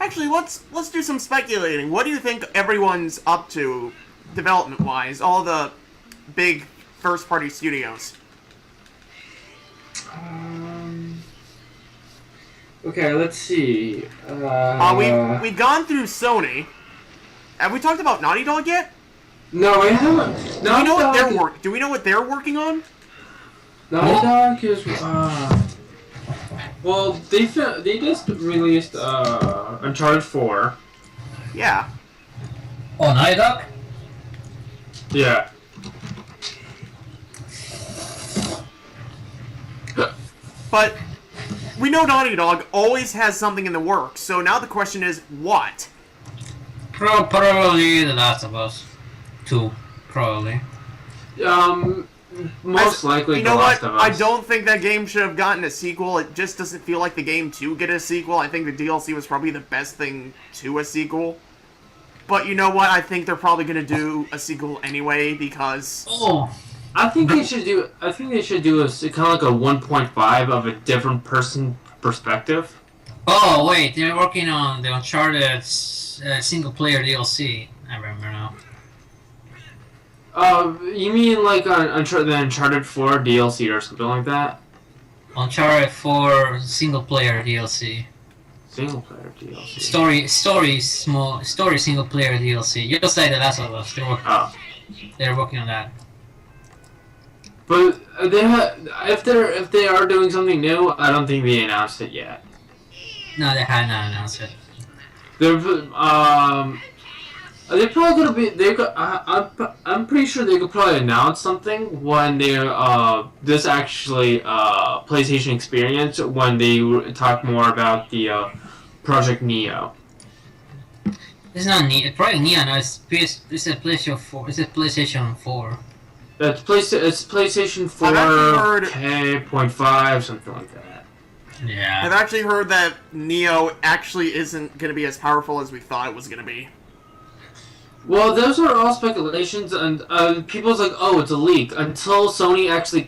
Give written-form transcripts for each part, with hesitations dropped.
Actually, let's do some speculating. What do you think everyone's up to, development-wise? All the big first-party studios. Okay, let's see. We've gone through Sony. Have we talked about Naughty Dog yet? No, we haven't. Do we know what they're working on? Naughty Dog is well, they just released Uncharted 4. Yeah. Oh, Naughty Dog? Yeah. But we know Naughty Dog always has something in the works, so now the question is, what? Probably The Last of Us 2. Probably. Most likely you know The Last what? of Us. I don't think that game should have gotten a sequel. It just doesn't feel like the game to get a sequel. I think the DLC was probably the best thing to a sequel. But you know what? I think they're probably going to do a sequel anyway because... Oh! I think they should do a kind of like a 1.5 of a different person perspective. Oh, wait, they're working on the Uncharted single-player DLC. I remember now. You mean like the Uncharted 4 DLC or something like that? Uncharted 4 single-player DLC. Single-player DLC. Story single-player DLC. Just like The Last of Us. They're working on that. But if they are doing something new, I don't think they announced it yet. No, they had not announced it. They're probably gonna be. I'm pretty sure they could probably announce something when they this actually PlayStation experience when they talk more about the Project Neo. It's not Neo. Probably Neo. No, it's a PlayStation 4. It's a PlayStation 4. It's PlayStation 4 K.5, something like that. Yeah. I've actually heard that Neo actually isn't going to be as powerful as we thought it was going to be. Well, those are all speculations, and people's like, oh, it's a leak. Until Sony actually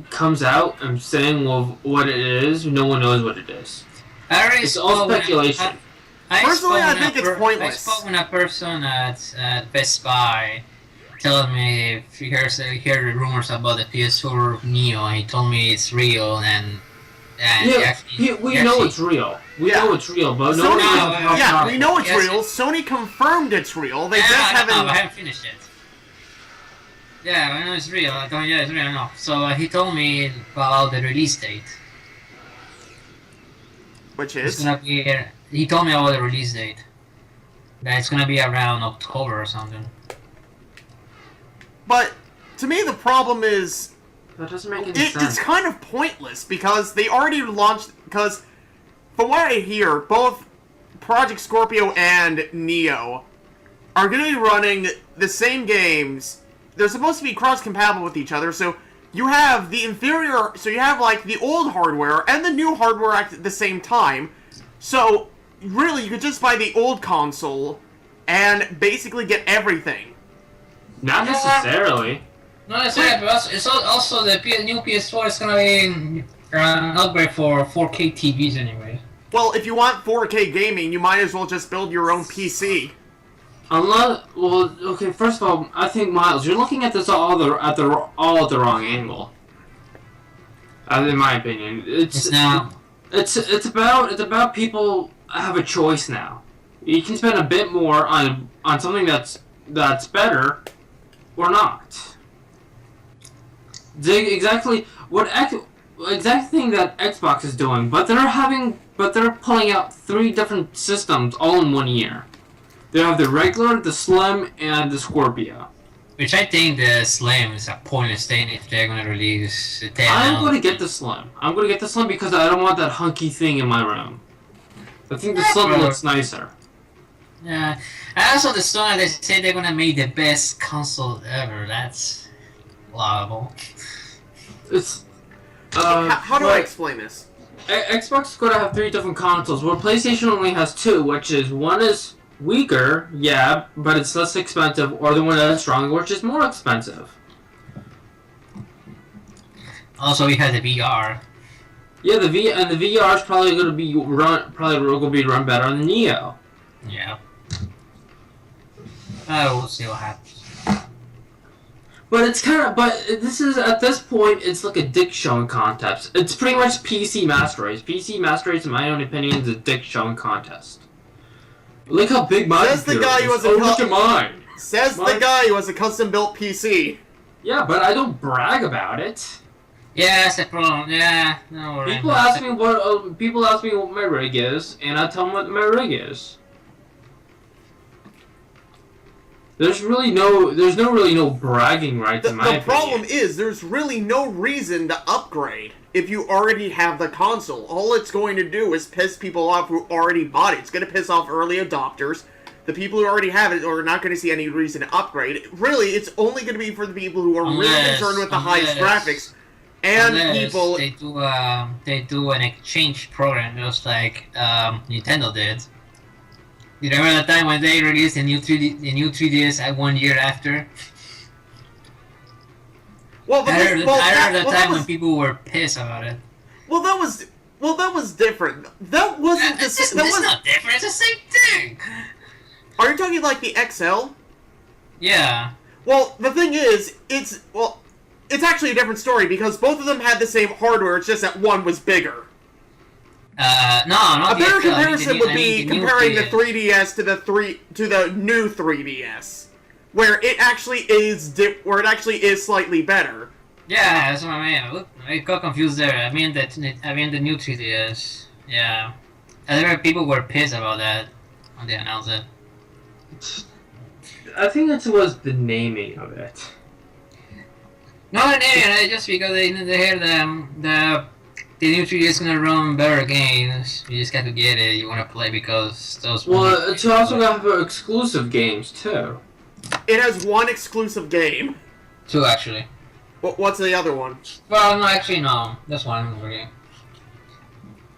comes out and saying what it is, no one knows what it is. It's all speculation. Personally, I think it's pointless. I spoke with a person at Best Buy telling me if he heard the rumors about the PS4 Neo, and he told me it's real, and we know it's real. We know it's real, but we know it's real. Sony confirmed it's real. They just haven't. I haven't finished it. Yeah, I know it's real. It's real. No. So he told me about the release date. Which is? It's gonna be. He told me about the release date. That it's gonna be around October or something. But to me, the problem is that doesn't make any sense. It's kind of pointless because they already launched. Because from what I hear, both Project Scorpio and Neo are going to be running the same games. They're supposed to be cross-compatible with each other, so you have the inferior. So you have like the old hardware and the new hardware at the same time. So really, you could just buy the old console and basically get everything. Not necessarily. Not necessarily, but it's also the new PS4 is gonna be an upgrade for 4K TVs anyway. Well, if you want 4K gaming, you might as well just build your own PC. Okay. First of all, I think Miles, you're looking at this all at the wrong angle. In my opinion, it's about people have a choice now. You can spend a bit more on something that's better. Or not. The exact thing that Xbox is doing, but they're pulling out 3 different systems all in 1 year. They have the regular, the Slim, and the Scorpio. Which I think the Slim is a pointless thing if they're gonna release the 10. I'm gonna get the Slim. I'm gonna get the Slim because I don't want that hunky thing in my room. I think the Slim looks nicer. Yeah, and also the Sony, they say they're gonna make the best console ever. That's laudable. It's how do I explain this? Xbox is gonna have 3 different consoles, where PlayStation only has 2, which is one is weaker, yeah, but it's less expensive, or the one that is stronger, which is more expensive. Also, we had the VR. Yeah, the VR is probably going to be run better on the Neo. Yeah. We'll see what happens. But this is, at this point, it's like a dick showing contest. It's pretty much PC Master Race. PC Master Race, in my own opinion, is a dick showing contest. Look how big my computer is. Look at mine. Says the guy who has a custom-built PC. Yeah, but I don't brag about it. Yeah, that's the problem. Yeah, no. People ask me what my rig is, and I tell them what my rig is. There's no bragging rights in my opinion. The problem is there's really no reason to upgrade if you already have the console. All it's going to do is piss people off who already bought it. It's going to piss off early adopters. The people who already have it are not going to see any reason to upgrade. Really, it's only going to be for the people who are really concerned with the highest graphics. And people... They do an exchange program just like Nintendo did. You remember the time when they released the new 3DS at 1 year after? Well, I heard the time when people were pissed about it. Well, that was different. That wasn't the same. That's not different. It's the same thing. Are you talking like the XL? Yeah. Well, the thing is, it's actually a different story because both of them had the same hardware. It's just that one was bigger. No, not a better the XL. comparison would be comparing the 3DS to the new 3DS, where it actually is slightly better. Yeah, that's what I mean. Look, I got confused there. I mean the new 3DS. Yeah, and there were people who were pissed about that when they announced it. I think it was the naming of it. No, the naming, just because they hear the new 3D is gonna run better games. You just got to get it. You want to play because those. Well, it's also have exclusive games too. It has one exclusive game. Two actually. What's the other one? Well, no, actually no. That's one game.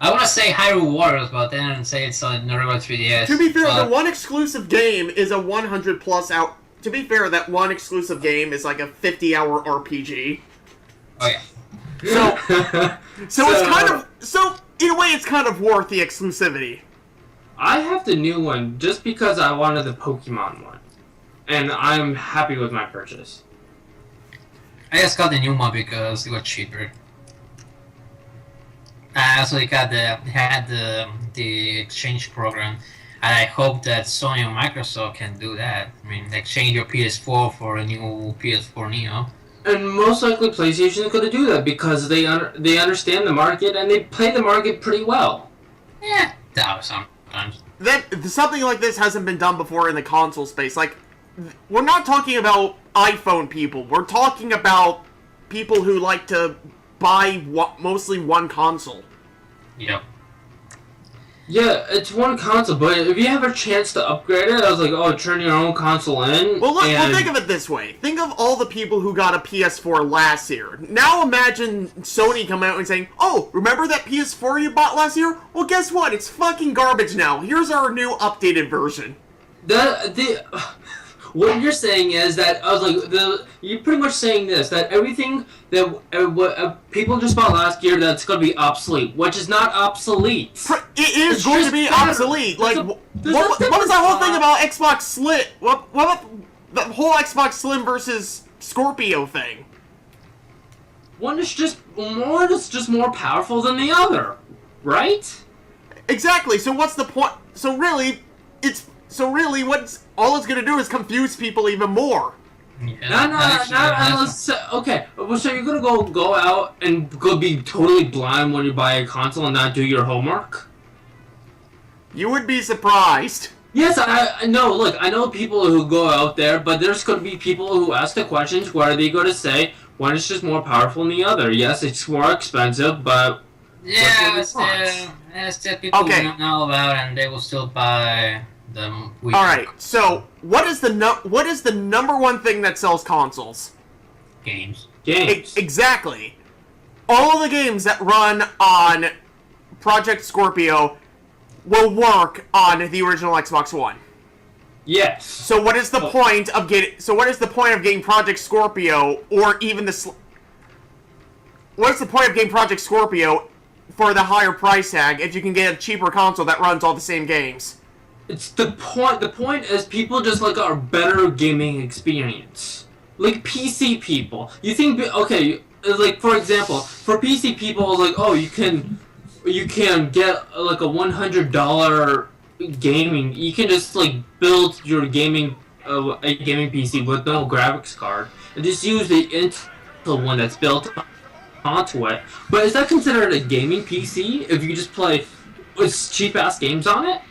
I want to say Hyrule Warriors, but then say it's on the regular 3DS. To be fair, the one exclusive game is a 100+ hour. To be fair, that one exclusive game is like a 50-hour RPG. Oh yeah. So it's kind of in a way it's kind of worth the exclusivity. I have the new one just because I wanted the Pokemon one, and I'm happy with my purchase. I just got the new one because it was cheaper. I also had the exchange program, and I hope that Sony and Microsoft can do that. I mean, exchange your PS4 for a new PS4 Neo. And most likely PlayStation is going to do that because they understand the market and they play the market pretty well. Yeah, that was sometimes. Something like this hasn't been done before in the console space. Like, we're not talking about iPhone people. We're talking about people who like to buy mostly one console. Yep. Yeah, it's one console, but if you have a chance to upgrade it, I was like, oh, turn your own console in. Well, think of it this way. Think of all the people who got a PS4 last year. Now imagine Sony coming out and saying, oh, remember that PS4 you bought last year? Well, guess what? It's fucking garbage now. Here's our new updated version. What you're saying is that, I was like, you're pretty much saying this, that everything that people just bought last year, that's going to be obsolete, which is not obsolete. It is going to be obsolete. Like, what was that whole thing about Xbox Slim? What about the whole Xbox Slim versus Scorpio thing? One is just more powerful than the other, right? Exactly. So what's the point? So really, what's all it's gonna do is confuse people even more. Yeah, okay, so you're gonna go out and go be totally blind when you buy a console and not do your homework? You would be surprised. Yes, I know. Look, I know people who go out there, but there's going to be people who ask the questions where are they going to say one is just more powerful than the other. Yes, it's more expensive, but yeah, it's still people who don't know about, and they will still buy them. All right. So, what is the number one thing that sells consoles? Games. Exactly. All of the games that run on Project Scorpio will work on the original Xbox One. Yes. So what is the point of getting Project Scorpio or even what is the point of getting Project Scorpio for the higher price tag if you can get a cheaper console that runs all the same games. It's the point. The point is people just like a better gaming experience. Like PC people, you think okay? Like for example, for PC people, like oh you can get like a $100 gaming. You can just like build your gaming a gaming PC with no graphics card and just use the Intel one that's built onto it. But is that considered a gaming PC if you just play cheap ass games on it?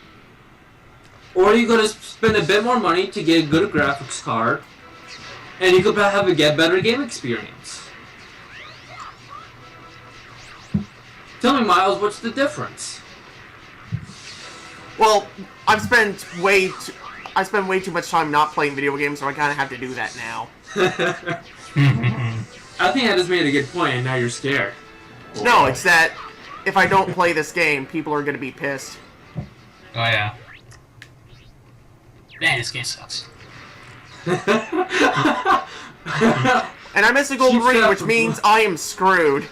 Or are you gonna spend a bit more money to get a good graphics card, and you could have a better game experience? Tell me, Miles, what's the difference? Well, I spend way too much time not playing video games, so I kind of have to do that now. I think I just made a good point, and now you're scared. No, it's that if I don't play this game, people are going to be pissed. Oh yeah. Man, this game sucks. And I miss a gold ring, which means I am screwed.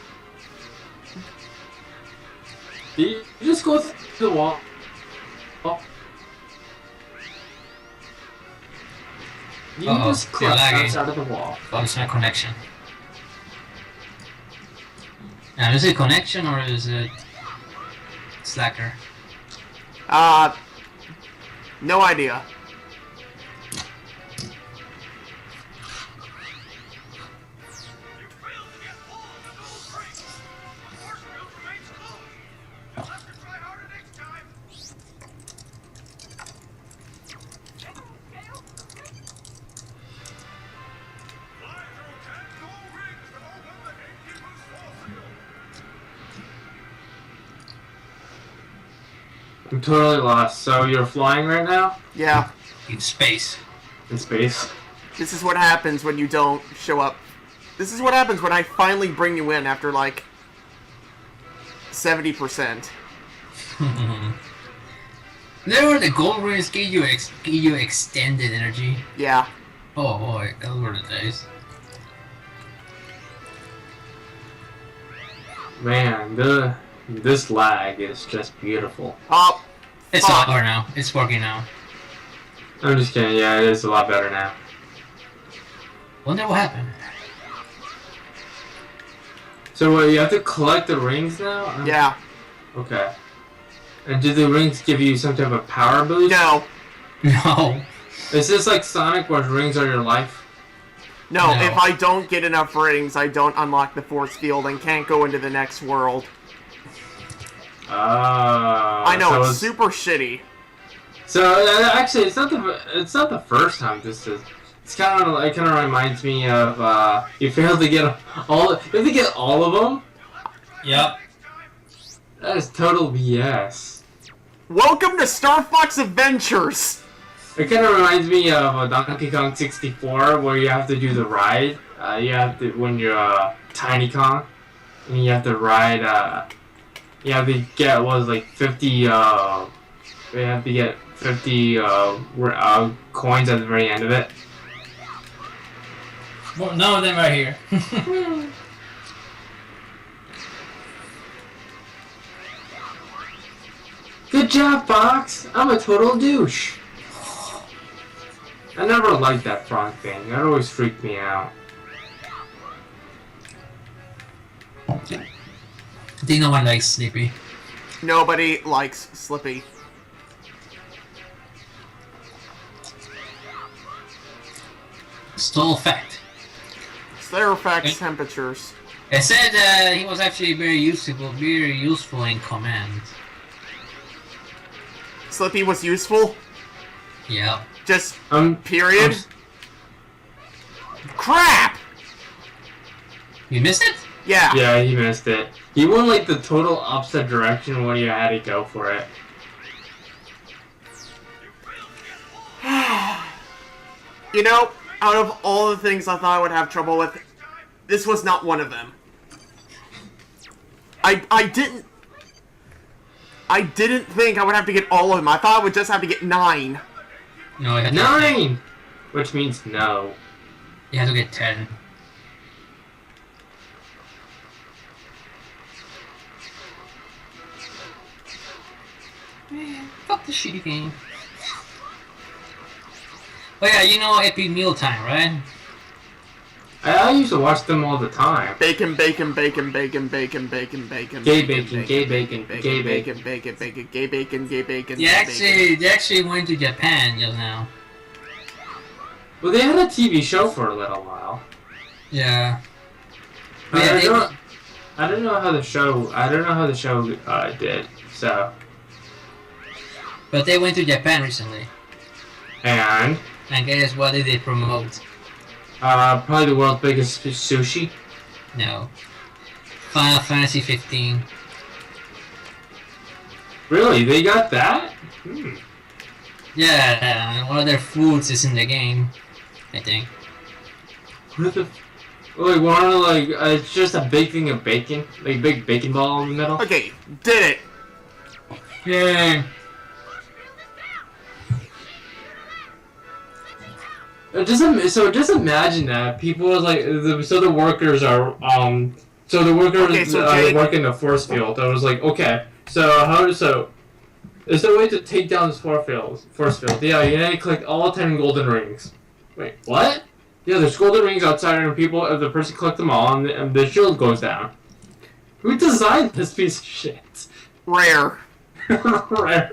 You just go through the wall. You just you're lagging. clutch out of the wall. Oh, it's my connection. Now, is it connection or is it Slacker? No idea. I'm totally lost. So you're flying right now? Yeah. In space. In space? This is what happens when you don't show up. This is what happens when I finally bring you in after, like, 70%. There were the gold rings give you extended energy. Yeah. Oh boy, those were the days. Man, this lag is just beautiful. Oh, It's fuck. over now. It's working now. I'm just kidding. Yeah, it is a lot better now. Wonder what happened. So what, you have to collect the rings now? Yeah. Okay. And do the rings give you some type of power boost? No. No. Is this like Sonic where rings are your life? No, No. if I don't get enough rings, I don't unlock the force field and can't go into the next world. I know, so it's super shitty. So actually, it's not the first time this is. It kind of reminds me of you failed to get all. You have to get all of them. Yep. That is total BS. Welcome to Star Fox Adventures! It kind of reminds me of Donkey Kong 64, where you have to do the ride. You have to when you're Tiny Kong, and you have to ride. You have to get like 50. You have to get 50 coins at the very end of it. Well, none of them are here. Good job, Fox! I'm a total douche. I never liked that frog thing. That always freaked me out. I think no one likes Sleepy. Nobody likes Slippy. Stole fact. Slayer affects temperatures. It said he was actually very useful in command. Slippy was useful? Yeah. Just, period? Crap! You missed it? Yeah. Yeah, he missed it. He went like the total opposite direction when you had to go for it. You know, out of all the things I thought I would have trouble with, this was not one of them. I didn't think I would have to get all of them. I thought I would just have to get 9. No, you had to 9! Which means no. You have to get 10. Fuck the shitty game. Oh yeah, you know Epic Mealtime, right? I used to watch them all the time. Bacon, bacon, bacon, bacon, bacon, bacon, bacon. Gay bacon, gay bacon, gay bacon, bacon, bacon, gay bacon, gay bacon. They actually went to Japan just now. Well, they had a TV show for a little while. Yeah. I don't know how the show did. So. But they went to Japan recently. And guess what did they promote? probably the world's biggest sushi. No. Final Fantasy 15. Really? They got that? Yeah, one of their foods is in the game, I think. What the? It's just a big thing of bacon, like a big bacon ball in the middle. Okay, did it. Yay! Just imagine that people are like the workers are Okay, so Jake- working the force field. I was like, okay, is there a way to take down this force field? Yeah, you need to collect all 10 golden rings. Wait, what? Yeah, there's golden rings outside, and if the person collect them all, and the shield goes down. Who designed this piece of shit? Rare. Rare.